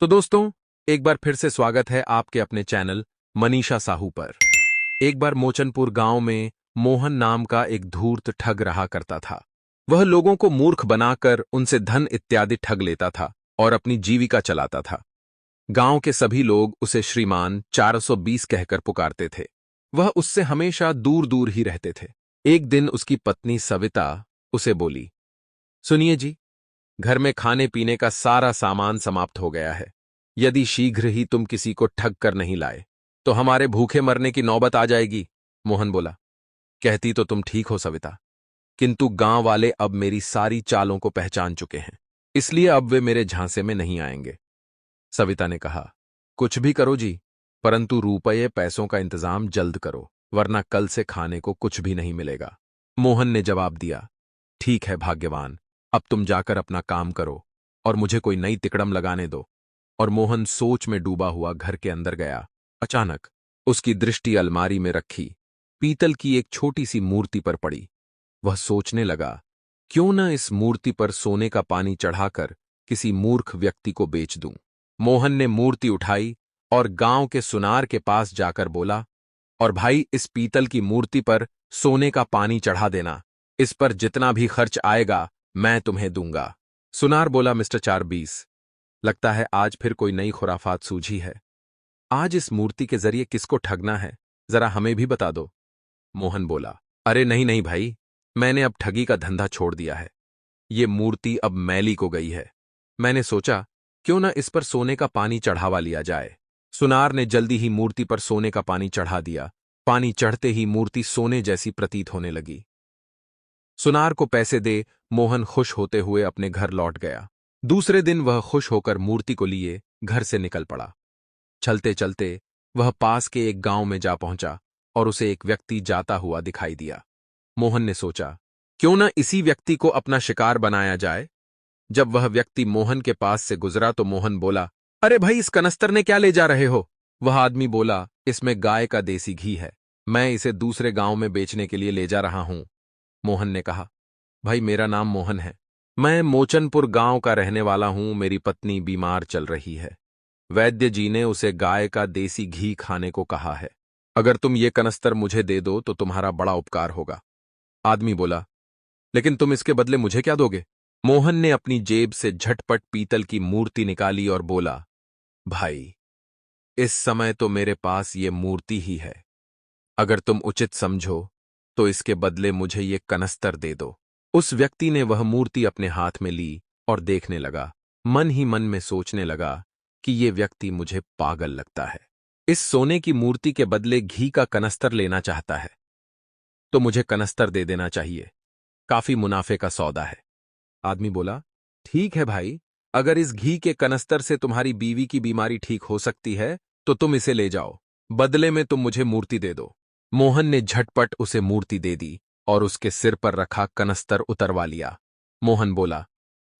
तो दोस्तों, एक बार फिर से स्वागत है आपके अपने चैनल मनीषा साहू पर। एक बार मोचनपुर गांव में मोहन नाम का एक धूर्त ठग रहा करता था। वह लोगों को मूर्ख बनाकर उनसे धन इत्यादि ठग लेता था और अपनी जीविका चलाता था। गांव के सभी लोग उसे श्रीमान 420 कहकर पुकारते थे। वह उससे हमेशा दूर दूर ही रहते थे। एक दिन उसकी पत्नी सविता उसे बोली, सुनिए जी, घर में खाने पीने का सारा सामान समाप्त हो गया है। यदि शीघ्र ही तुम किसी को ठग कर नहीं लाए तो हमारे भूखे मरने की नौबत आ जाएगी। मोहन बोला, कहती तो तुम ठीक हो सविता, किंतु गांव वाले अब मेरी सारी चालों को पहचान चुके हैं, इसलिए अब वे मेरे झांसे में नहीं आएंगे। सविता ने कहा, कुछ भी करो जी, परंतु रुपये पैसों का इंतजाम जल्द करो, वरना कल से खाने को कुछ भी नहीं मिलेगा। मोहन ने जवाब दिया, ठीक है भाग्यवान, अब तुम जाकर अपना काम करो और मुझे कोई नई तिकड़म लगाने दो। और मोहन सोच में डूबा हुआ घर के अंदर गया। अचानक उसकी दृष्टि अलमारी में रखी पीतल की एक छोटी सी मूर्ति पर पड़ी। वह सोचने लगा, क्यों न इस मूर्ति पर सोने का पानी चढ़ाकर किसी मूर्ख व्यक्ति को बेच दूं। मोहन ने मूर्ति उठाई और गांव के सुनार के पास जाकर बोला, और भाई, इस पीतल की मूर्ति पर सोने का पानी चढ़ा देना। इस पर जितना भी खर्च आएगा मैं तुम्हें दूंगा। सुनार बोला, मिस्टर 420, लगता है आज फिर कोई नई खुराफात सूझी है। आज इस मूर्ति के जरिए किसको ठगना है, जरा हमें भी बता दो। मोहन बोला, अरे नहीं नहीं भाई, मैंने अब ठगी का धंधा छोड़ दिया है। ये मूर्ति अब मैली को गई है। मैंने सोचा, क्यों न इस पर सोने का पानी चढ़ावा लिया जाए। सुनार ने जल्दी ही मूर्ति पर सोने का पानी चढ़ा दिया। पानी चढ़ते ही मूर्ति सोने जैसी प्रतीत होने लगी। सुनार को पैसे दे मोहन खुश होते हुए अपने घर लौट गया। दूसरे दिन वह खुश होकर मूर्ति को लिए घर से निकल पड़ा। चलते चलते वह पास के एक गांव में जा पहुंचा और उसे एक व्यक्ति जाता हुआ दिखाई दिया। मोहन ने सोचा, क्यों न इसी व्यक्ति को अपना शिकार बनाया जाए। जब वह व्यक्ति मोहन के पास से गुजरा तो मोहन बोला, अरे भाई, इस कनस्तर ने क्या ले जा रहे हो। वह आदमी बोला, इसमें गाय का देसी घी है, मैं इसे दूसरे गांव में बेचने के लिए ले जा रहा हूं। मोहन ने कहा, भाई, मेरा नाम मोहन है, मैं मोचनपुर गांव का रहने वाला हूं। मेरी पत्नी बीमार चल रही है। वैद्य जी ने उसे गाय का देसी घी खाने को कहा है। अगर तुम ये कनस्तर मुझे दे दो तो तुम्हारा बड़ा उपकार होगा। आदमी बोला, लेकिन तुम इसके बदले मुझे क्या दोगे। मोहन ने अपनी जेब से झटपट पीतल की मूर्ति निकाली और बोला, भाई, इस समय तो मेरे पास ये मूर्ति ही है। अगर तुम उचित समझो तो इसके बदले मुझे ये कनस्तर दे दो। उस व्यक्ति ने वह मूर्ति अपने हाथ में ली और देखने लगा। मन ही मन में सोचने लगा कि ये व्यक्ति मुझे पागल लगता है। इस सोने की मूर्ति के बदले घी का कनस्तर लेना चाहता है, तो मुझे कनस्तर दे देना चाहिए। काफी मुनाफे का सौदा है। आदमी बोला, ठीक है भाई, अगर इस घी के कनस्तर से तुम्हारी बीवी की बीमारी ठीक हो सकती है तो तुम इसे ले जाओ, बदले में तुम मुझे मूर्ति दे दो। मोहन ने झटपट उसे मूर्ति दे दी और उसके सिर पर रखा कनस्तर उतरवा लिया। मोहन बोला,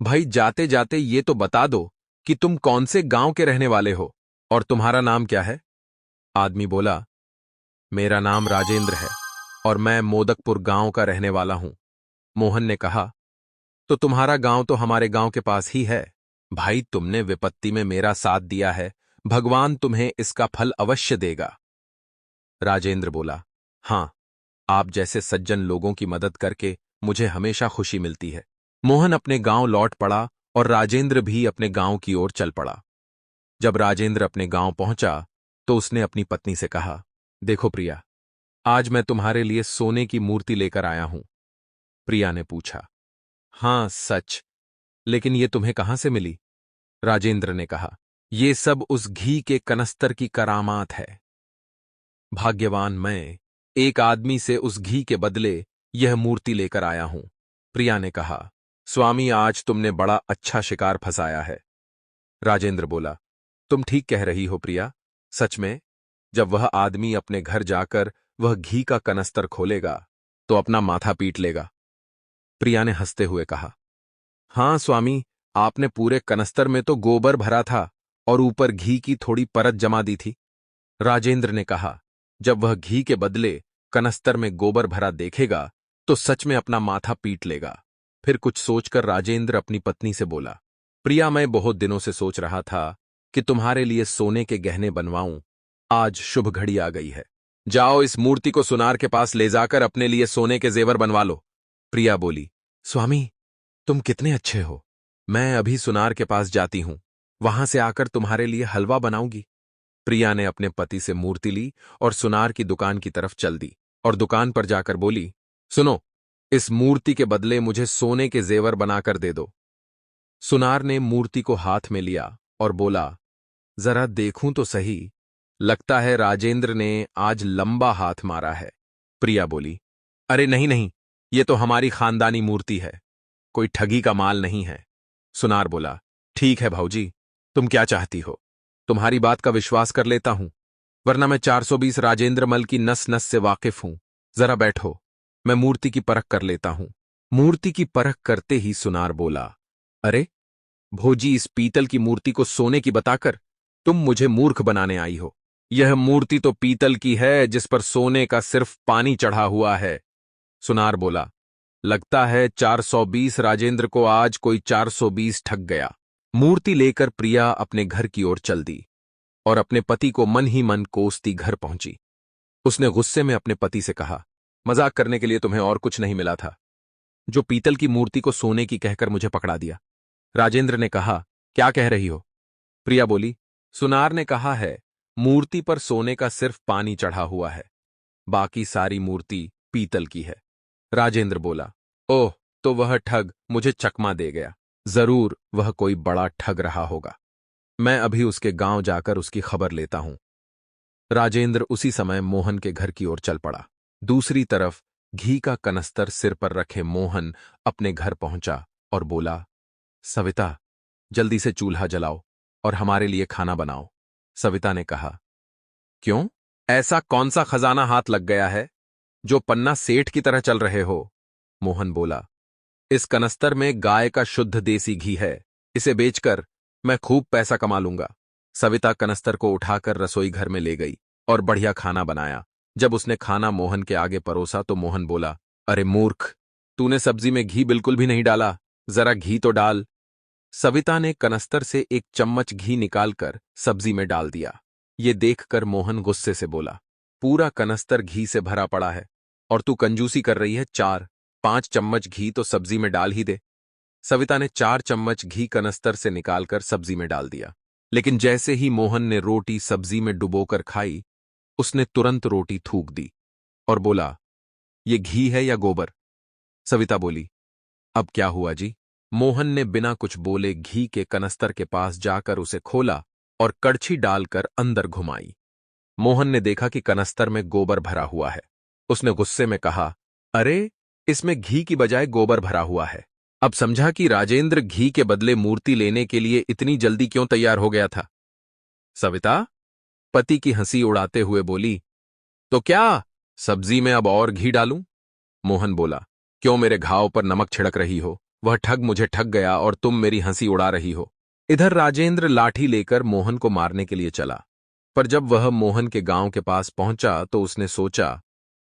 भाई, जाते जाते ये तो बता दो कि तुम कौन से गांव के रहने वाले हो और तुम्हारा नाम क्या है। आदमी बोला, मेरा नाम राजेंद्र है और मैं मोदकपुर गांव का रहने वाला हूं। मोहन ने कहा, तो तुम्हारा गांव तो हमारे गांव के पास ही है। भाई, तुमने विपत्ति में मेरा साथ दिया है, भगवान तुम्हें इसका फल अवश्य देगा। राजेंद्र बोला, हां, आप जैसे सज्जन लोगों की मदद करके मुझे हमेशा खुशी मिलती है। मोहन अपने गांव लौट पड़ा और राजेंद्र भी अपने गांव की ओर चल पड़ा। जब राजेंद्र अपने गांव पहुंचा तो उसने अपनी पत्नी से कहा, देखो प्रिया, आज मैं तुम्हारे लिए सोने की मूर्ति लेकर आया हूं। प्रिया ने पूछा, हां सच, लेकिन ये तुम्हें कहां से मिली। राजेंद्र ने कहा, ये सब उस घी के कनस्तर की करामात है। भाग्यवान मैं एक आदमी से उस घी के बदले यह मूर्ति लेकर आया हूं। प्रिया ने कहा, स्वामी, आज तुमने बड़ा अच्छा शिकार फंसाया है। राजेंद्र बोला, तुम ठीक कह रही हो प्रिया, सच में जब वह आदमी अपने घर जाकर वह घी का कनस्तर खोलेगा तो अपना माथा पीट लेगा। प्रिया ने हंसते हुए कहा, हां स्वामी, आपने पूरे कनस्तर में तो गोबर भरा था और ऊपर घी की थोड़ी परत जमा दी थी। राजेंद्र ने कहा, जब वह घी के बदले कनस्तर में गोबर भरा देखेगा तो सच में अपना माथा पीट लेगा। फिर कुछ सोचकर राजेंद्र अपनी पत्नी से बोला, प्रिया, मैं बहुत दिनों से सोच रहा था कि तुम्हारे लिए सोने के गहने बनवाऊं। आज शुभ घड़ी आ गई है। जाओ, इस मूर्ति को सुनार के पास ले जाकर अपने लिए सोने के जेवर बनवा लो। प्रिया बोली, स्वामी, तुम कितने अच्छे हो। मैं अभी सुनार के पास जाती हूं, वहां से आकर तुम्हारे लिए हलवा बनाऊंगी। प्रिया ने अपने पति से मूर्ति ली और सुनार की दुकान की तरफ चल दी और दुकान पर जाकर बोली, सुनो, इस मूर्ति के बदले मुझे सोने के जेवर बनाकर दे दो। सुनार ने मूर्ति को हाथ में लिया और बोला, जरा देखूं तो सही, लगता है राजेंद्र ने आज लंबा हाथ मारा है। प्रिया बोली, अरे नहीं नहीं, ये तो हमारी खानदानी मूर्ति है, कोई ठगी का माल नहीं है। सुनार बोला, ठीक है भाऊजी, तुम क्या चाहती हो, तुम्हारी बात का विश्वास कर लेता हूं, वरना मैं 420 राजेंद्र मल की नस नस से वाकिफ हूं। जरा बैठो, मैं मूर्ति की परख कर लेता हूं। मूर्ति की परख करते ही सुनार बोला, अरे भोजी, इस पीतल की मूर्ति को सोने की बताकर तुम मुझे मूर्ख बनाने आई हो। यह मूर्ति तो पीतल की है जिस पर सोने का सिर्फ पानी चढ़ा हुआ है। सुनार बोला, लगता है 420 राजेंद्र को आज कोई 420 ठग गया। मूर्ति लेकर प्रिया अपने घर की ओर चल दी और अपने पति को मन ही मन कोसती घर पहुंची। उसने गुस्से में अपने पति से कहा, मजाक करने के लिए तुम्हें और कुछ नहीं मिला था, जो पीतल की मूर्ति को सोने की कहकर मुझे पकड़ा दिया। राजेंद्र ने कहा, क्या कह रही हो? प्रिया बोली, सुनार ने कहा है मूर्ति पर सोने का सिर्फ पानी चढ़ा हुआ है, बाकी सारी मूर्ति पीतल की है। राजेंद्र बोला, ओह, तो वह ठग मुझे चकमा दे गया। जरूर वह कोई बड़ा ठग रहा होगा। मैं अभी उसके गांव जाकर उसकी खबर लेता हूं। राजेंद्र उसी समय मोहन के घर की ओर चल पड़ा। दूसरी तरफ घी का कनस्तर सिर पर रखे मोहन अपने घर पहुंचा और बोला, सविता, जल्दी से चूल्हा जलाओ और हमारे लिए खाना बनाओ। सविता ने कहा, क्यों, ऐसा कौन सा खजाना हाथ लग गया है जो पन्ना सेठ की तरह चल रहे हो? मोहन बोला, इस कनस्तर में गाय का शुद्ध देसी घी है, इसे बेचकर मैं खूब पैसा कमा लूंगा। सविता कनस्तर को उठाकर रसोई घर में ले गई और बढ़िया खाना बनाया। जब उसने खाना मोहन के आगे परोसा तो मोहन बोला, अरे मूर्ख, तूने सब्जी में घी बिल्कुल भी नहीं डाला, जरा घी तो डाल। सविता ने कनस्तर से एक चम्मच घी निकालकर सब्जी में डाल दिया। ये देखकर मोहन गुस्से से बोला, पूरा कनस्तर घी से भरा पड़ा है और तू कंजूसी कर रही है। 4-5 चम्मच घी तो सब्जी में डाल ही दे। सविता ने 4 चम्मच घी कनस्तर से निकालकर सब्जी में डाल दिया, लेकिन जैसे ही मोहन ने रोटी सब्जी में डुबोकर खाई, उसने तुरंत रोटी थूक दी और बोला, ये घी है या गोबर? सविता बोली, अब क्या हुआ जी? मोहन ने बिना कुछ बोले घी के कनस्तर के पास जाकर उसे खोला और कड़छी डालकर अंदर घुमाई। मोहन ने देखा कि कनस्तर में गोबर भरा हुआ है। उसने गुस्से में कहा, अरे, इसमें घी की बजाय गोबर भरा हुआ है। अब समझा कि राजेंद्र घी के बदले मूर्ति लेने के लिए इतनी जल्दी क्यों तैयार हो गया था। सविता पति की हंसी उड़ाते हुए बोली, तो क्या सब्जी में अब और घी डालूं? मोहन बोला, क्यों मेरे घाव पर नमक छिड़क रही हो? वह ठग मुझे ठग गया और तुम मेरी हंसी उड़ा रही हो। इधर राजेंद्र लाठी लेकर मोहन को मारने के लिए चला, पर जब वह मोहन के गांव के पास पहुंचा तो उसने सोचा,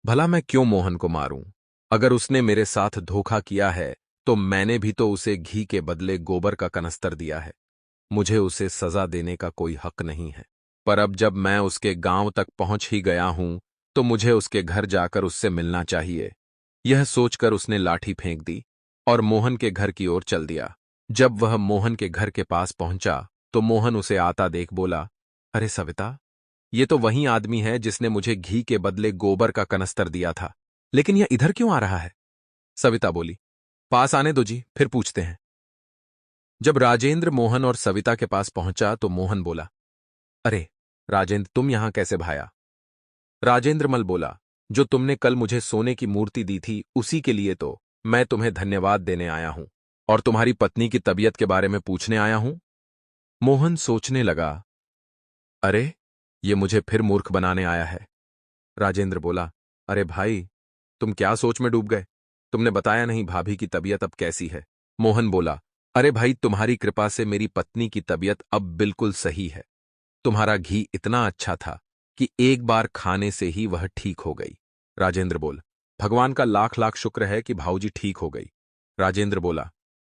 भला मैं क्यों मोहन को मारूं? अगर उसने मेरे साथ धोखा किया है तो मैंने भी तो उसे घी के बदले गोबर का कनस्तर दिया है। मुझे उसे सजा देने का कोई हक नहीं है। पर अब जब मैं उसके गांव तक पहुंच ही गया हूं तो मुझे उसके घर जाकर उससे मिलना चाहिए। यह सोचकर उसने लाठी फेंक दी और मोहन के घर की ओर चल दिया। जब वह मोहन के घर के पास पहुंचा तो मोहन उसे आता देख बोला, अरे सविता, ये तो वही आदमी है जिसने मुझे घी के बदले गोबर का कनस्तर दिया था, लेकिन यह इधर क्यों आ रहा है? सविता बोली, पास आने दो जी, फिर पूछते हैं। जब राजेंद्र मोहन और सविता के पास पहुंचा तो मोहन बोला, अरे राजेंद्र, तुम यहां कैसे भाया? राजेंद्र मल बोला, जो तुमने कल मुझे सोने की मूर्ति दी थी उसी के लिए तो मैं तुम्हें धन्यवाद देने आया हूं और तुम्हारी पत्नी की तबीयत के बारे में पूछने आया हूं। मोहन सोचने लगा, अरे ये मुझे फिर मूर्ख बनाने आया है। राजेंद्र बोला, अरे भाई, तुम क्या सोच में डूब गए? तुमने बताया नहीं भाभी की तबीयत अब कैसी है। मोहन बोला, अरे भाई, तुम्हारी कृपा से मेरी पत्नी की तबीयत अब बिल्कुल सही है। तुम्हारा घी इतना अच्छा था कि एक बार खाने से ही वह ठीक हो गई। राजेंद्र बोल, भगवान का लाख लाख शुक्र है कि भाऊजी ठीक हो गई। राजेंद्र बोला,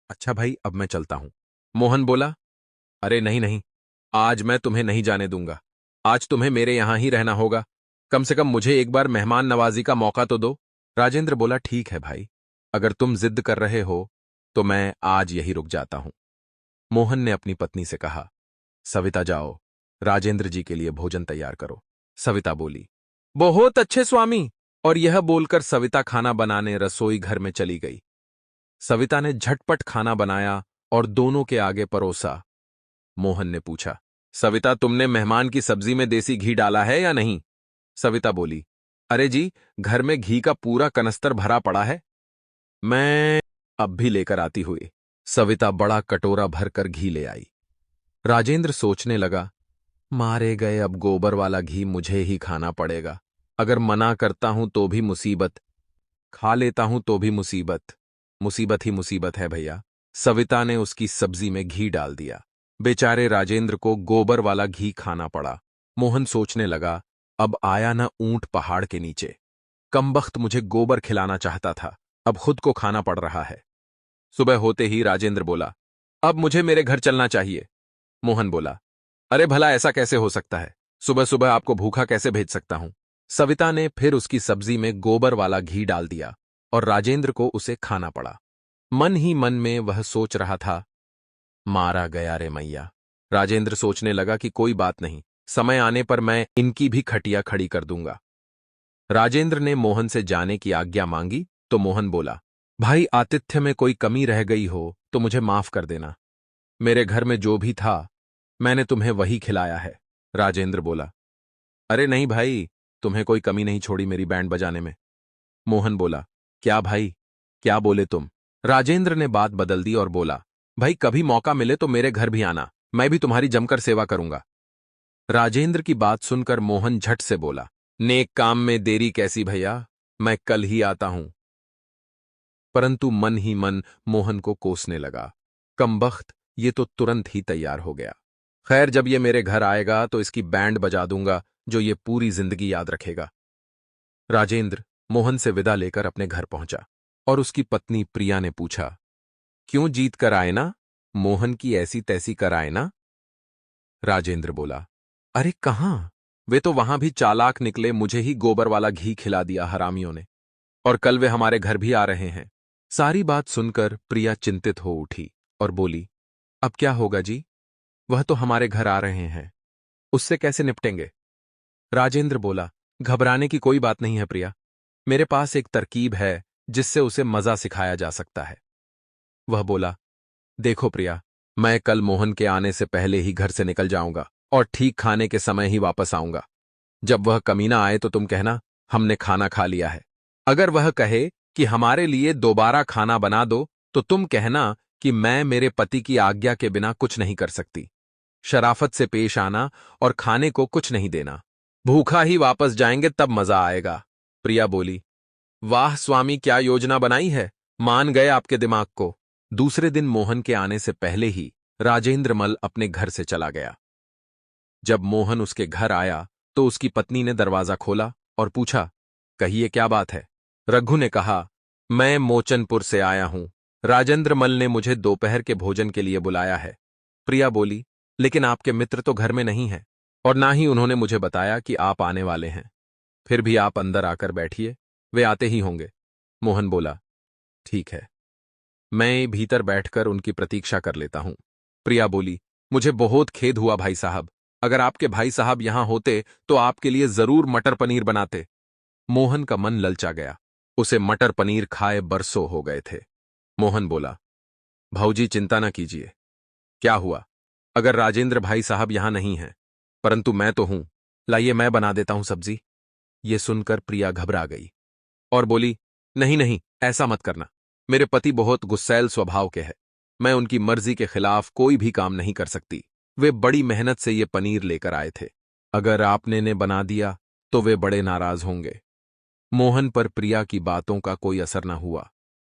अच्छा भाई, अब मैं चलता हूं। मोहन बोला, अरे नहीं नहीं, आज मैं तुम्हें नहीं जाने दूंगा। आज तुम्हें मेरे यहां ही रहना होगा। कम से कम मुझे एक बार मेहमान नवाजी का मौका तो दो। राजेंद्र बोला, ठीक है भाई, अगर तुम जिद कर रहे हो तो मैं आज यही रुक जाता हूं। मोहन ने अपनी पत्नी से कहा, सविता जाओ, राजेंद्र जी के लिए भोजन तैयार करो। सविता बोली, बहुत अच्छे स्वामी। और यह बोलकर सविता खाना बनाने रसोई घर में चली गई। सविता ने झटपट खाना बनाया और दोनों के आगे परोसा। मोहन ने पूछा, सविता, तुमने मेहमान की सब्जी में देसी घी डाला है या नहीं? सविता बोली, अरे जी, घर में घी का पूरा कनस्तर भरा पड़ा है, मैं अब भी लेकर आती हुई। सविता बड़ा कटोरा भरकर घी ले आई। राजेंद्र सोचने लगा, मारे गए, अब गोबर वाला घी मुझे ही खाना पड़ेगा। अगर मना करता हूं तो भी मुसीबत, खा लेता हूं तो भी मुसीबत। मुसीबत ही मुसीबत है भैया। सविता ने उसकी सब्जी में घी डाल दिया। बेचारे राजेंद्र को गोबर वाला घी खाना पड़ा। मोहन सोचने लगा, अब आया ना ऊंट पहाड़ के नीचे। कमबख्त मुझे गोबर खिलाना चाहता था, अब खुद को खाना पड़ रहा है। सुबह होते ही राजेंद्र बोला, अब मुझे मेरे घर चलना चाहिए। मोहन बोला, अरे भला ऐसा कैसे हो सकता है? सुबह सुबह आपको भूखा कैसे भेज सकता हूं? सविता ने फिर उसकी सब्जी में गोबर वाला घी डाल दिया और राजेंद्र को उसे खाना पड़ा। मन ही मन में वह सोच रहा था, मारा गया रे मैया। राजेंद्र सोचने लगा कि कोई बात नहीं, समय आने पर मैं इनकी भी खटिया खड़ी कर दूंगा। राजेंद्र ने मोहन से जाने की आज्ञा मांगी तो मोहन बोला, भाई, आतिथ्य में कोई कमी रह गई हो तो मुझे माफ कर देना। मेरे घर में जो भी था मैंने तुम्हें वही खिलाया है। राजेंद्र बोला, अरे नहीं भाई, तुम्हें कोई कमी नहीं छोड़ी मेरी बैंड बजाने में। मोहन बोला, क्या भाई, क्या बोले तुम? राजेंद्र ने बात बदल दी और बोला, भाई, कभी मौका मिले तो मेरे घर भी आना, मैं भी तुम्हारी जमकर सेवा करूंगा। राजेंद्र की बात सुनकर मोहन झट से बोला, नेक काम में देरी कैसी भैया, मैं कल ही आता हूं। परंतु मन ही मन मोहन को कोसने लगा, कमबख्त, ये तो तुरंत ही तैयार हो गया। खैर, जब ये मेरे घर आएगा तो इसकी बैंड बजा दूंगा जो ये पूरी जिंदगी याद रखेगा। राजेंद्र मोहन से विदा लेकर अपने घर पहुंचा और उसकी पत्नी प्रिया ने पूछा, क्यों जीत कर आए ना? मोहन की ऐसी तैसी कर आए ना? राजेंद्र बोला, अरे कहां, वे तो वहां भी चालाक निकले, मुझे ही गोबर वाला घी खिला दिया हरामियों ने, और कल वे हमारे घर भी आ रहे हैं। सारी बात सुनकर प्रिया चिंतित हो उठी और बोली, अब क्या होगा जी? वह तो हमारे घर आ रहे हैं, उससे कैसे निपटेंगे? राजेंद्र बोला, घबराने की कोई बात नहीं है प्रिया, मेरे पास एक तरकीब है जिससे उसे मजा सिखाया जा सकता है। वह बोला, देखो प्रिया, मैं कल मोहन के आने से पहले ही घर से निकल जाऊंगा और ठीक खाने के समय ही वापस आऊंगा। जब वह कमीना आए तो तुम कहना, हमने खाना खा लिया है। अगर वह कहे कि हमारे लिए दोबारा खाना बना दो तो तुम कहना कि मैं मेरे पति की आज्ञा के बिना कुछ नहीं कर सकती। शराफत से पेश आना और खाने को कुछ नहीं देना। भूखा ही वापस जाएंगे तब मजा आएगा। प्रिया बोली, वाह स्वामी, क्या योजना बनाई है, मान गए आपके दिमाग को। दूसरे दिन मोहन के आने से पहले ही राजेंद्र मल अपने घर से चला गया। जब मोहन उसके घर आया तो उसकी पत्नी ने दरवाजा खोला और पूछा, कहिए क्या बात है? रघु ने कहा, मैं मोचनपुर से आया हूं, राजेंद्र मल ने मुझे दोपहर के भोजन के लिए बुलाया है। प्रिया बोली, लेकिन आपके मित्र तो घर में नहीं हैं और ना ही उन्होंने मुझे बताया कि आप आने वाले हैं। फिर भी आप अंदर आकर बैठिए, वे आते ही होंगे। मोहन बोला, ठीक है, मैं भीतर बैठकर उनकी प्रतीक्षा कर लेता हूं। प्रिया बोली, मुझे बहुत खेद हुआ भाई साहब, अगर आपके भाई साहब यहां होते तो आपके लिए जरूर मटर पनीर बनाते। मोहन का मन ललचा गया, उसे मटर पनीर खाए बरसों हो गए थे। मोहन बोला, भाऊजी चिंता न कीजिए। क्या हुआ? अगर राजेंद्र भाई साहब यहां नहीं हैं, परंतु मैं तो हूं, लाइए मैं बना देता हूं सब्जी। ये सुनकर प्रिया घबरा गई और बोली, नहीं नहीं, ऐसा मत करना, मेरे पति बहुत गुस्सैल स्वभाव के हैं, मैं उनकी मर्जी के खिलाफ कोई भी काम नहीं कर सकती। वे बड़ी मेहनत से ये पनीर लेकर आए थे, अगर आपने ने बना दिया तो वे बड़े नाराज होंगे। मोहन पर प्रिया की बातों का कोई असर न हुआ,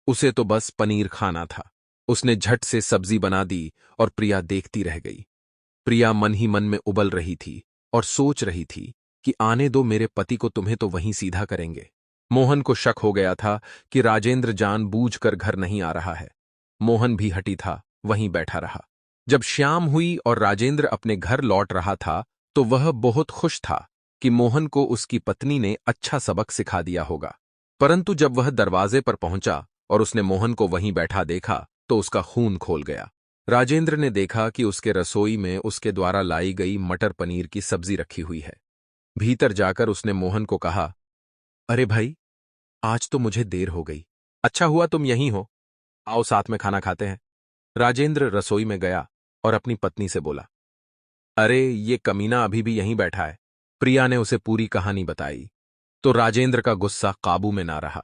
उसे तो बस पनीर खाना था। उसने झट से सब्जी बना दी और प्रिया देखती रह गई। प्रिया मन ही मन में उबल रही थी और सोच रही थी कि आने दो मेरे पति को, तुम्हें तो वहीं सीधा करेंगे। मोहन को शक हो गया था कि राजेंद्र जानबूझकर घर नहीं आ रहा है। मोहन भी हटी था, वहीं बैठा रहा। जब शाम हुई और राजेंद्र अपने घर लौट रहा था तो वह बहुत खुश था कि मोहन को उसकी पत्नी ने अच्छा सबक सिखा दिया होगा। परंतु जब वह दरवाजे पर पहुंचा और उसने मोहन को वहीं बैठा देखा तो उसका खून खोल गया। राजेंद्र ने देखा कि उसके रसोई में उसके द्वारा लाई गई मटर पनीर की सब्जी रखी हुई है। भीतर जाकर उसने मोहन को कहा, अरे भाई, आज तो मुझे देर हो गई। अच्छा हुआ तुम यहीं हो, आओ साथ में खाना खाते हैं। राजेंद्र रसोई में गया और अपनी पत्नी से बोला, अरे ये कमीना अभी भी यहीं बैठा है। प्रिया ने उसे पूरी कहानी बताई तो राजेंद्र का गुस्सा काबू में ना रहा।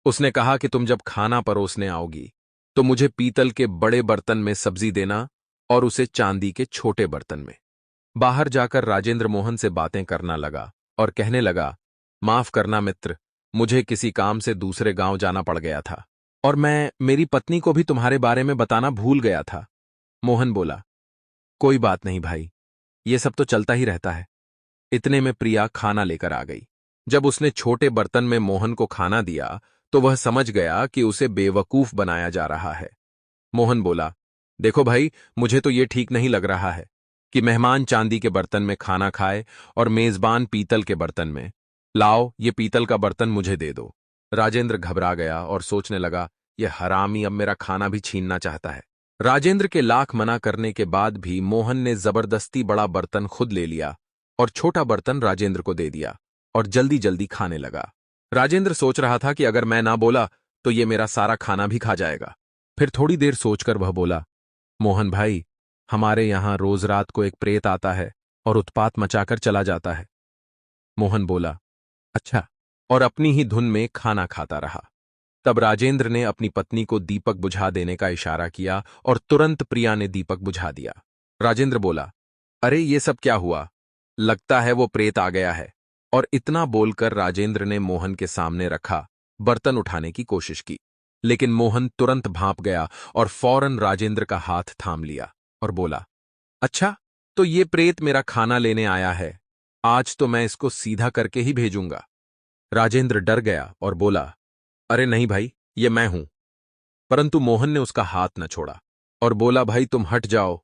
उसने कहा कि तुम जब खाना परोसने आओगी तो मुझे पीतल के बड़े बर्तन में सब्जी देना और उसे चांदी के छोटे बर्तन में। बाहर जाकर राजेंद्र मोहन से बातें करना लगा और कहने लगा, माफ करना मित्र, मुझे किसी काम से दूसरे गांव जाना पड़ गया था और मैं मेरी पत्नी को भी तुम्हारे बारे में बताना भूल गया था। मोहन बोला, कोई बात नहीं भाई, ये सब तो चलता ही रहता है। इतने में प्रिया खाना लेकर आ गई। जब उसने छोटे बर्तन में मोहन को खाना दिया तो वह समझ गया कि उसे बेवकूफ बनाया जा रहा है। मोहन बोला, देखो भाई, मुझे तो ये ठीक नहीं लग रहा है कि मेहमान चांदी के बर्तन में खाना खाए और मेजबान पीतल के बर्तन में। लाओ, ये पीतल का बर्तन मुझे दे दो। राजेंद्र घबरा गया और सोचने लगा, यह हरामी अब मेरा खाना भी छीनना चाहता है। राजेंद्र के लाख मना करने के बाद भी मोहन ने जबरदस्ती बड़ा बर्तन खुद ले लिया और छोटा बर्तन राजेंद्र को दे दिया और जल्दी जल्दी खाने लगा। राजेंद्र सोच रहा था कि अगर मैं ना बोला तो ये मेरा सारा खाना भी खा जाएगा। फिर थोड़ी देर सोचकर वह बोला, मोहन भाई, हमारे यहां रोज रात को एक प्रेत आता है और उत्पात मचाकर चला जाता है। मोहन बोला, अच्छा, और अपनी ही धुन में खाना खाता रहा। तब राजेंद्र ने अपनी पत्नी को दीपक बुझा देने का इशारा किया और तुरंत प्रिया ने दीपक बुझा दिया। राजेंद्र बोला, अरे ये सब क्या हुआ? लगता है वो प्रेत आ गया है। और इतना बोलकर राजेंद्र ने मोहन के सामने रखा बर्तन उठाने की कोशिश की, लेकिन मोहन तुरंत भांप गया और फौरन राजेंद्र का हाथ थाम लिया और बोला, अच्छा, तो ये प्रेत मेरा खाना लेने आया है, आज तो मैं इसको सीधा करके ही भेजूंगा। राजेंद्र डर गया और बोला, अरे नहीं भाई, ये मैं हूं। परंतु मोहन ने उसका हाथ न छोड़ा और बोला, भाई तुम हट जाओ,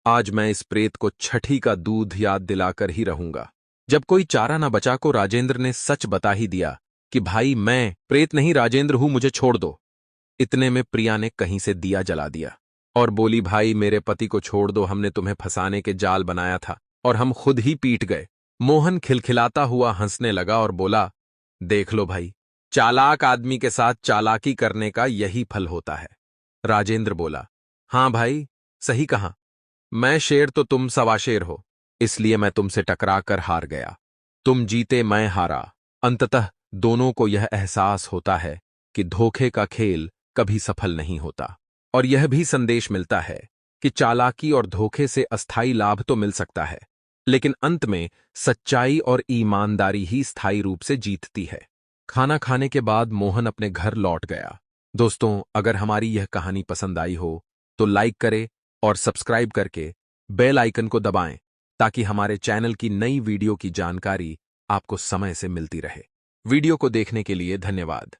आज मैं इस प्रेत को छठी का दूध याद दिलाकर ही रहूंगा। जब कोई चारा न बचा को राजेंद्र ने सच बता ही दिया कि भाई मैं प्रेत नहीं राजेंद्र हूं, मुझे छोड़ दो। इतने में प्रिया ने कहीं से दिया जला दिया और बोली, भाई मेरे पति को छोड़ दो, हमने तुम्हें फंसाने के जाल बनाया था और हम खुद ही पीट गए। मोहन खिलखिलाता हुआ हंसने लगा और बोला, देख लो भाई, चालाक आदमी के साथ चालाकी करने का यही फल होता है। राजेंद्र बोला, हां भाई, सही कहा, मैं शेर तो तुम सवा शेर हो, इसलिए मैं तुमसे टकरा कर हार गया। तुम जीते, मैं हारा। अंततः दोनों को यह एहसास होता है कि धोखे का खेल कभी सफल नहीं होता। और यह भी संदेश मिलता है कि चालाकी और धोखे से अस्थायी लाभ तो मिल सकता है, लेकिन अंत में सच्चाई और ईमानदारी ही स्थायी रूप से जीतती है। खाना खाने के बाद मोहन अपने घर लौट गया। दोस्तों, अगर हमारी यह कहानी पसंद आई हो तो लाइक करें और सब्सक्राइब करके बेल आइकन को दबाएं ताकि हमारे चैनल की नई वीडियो की जानकारी आपको समय से मिलती रहे। वीडियो को देखने के लिए धन्यवाद।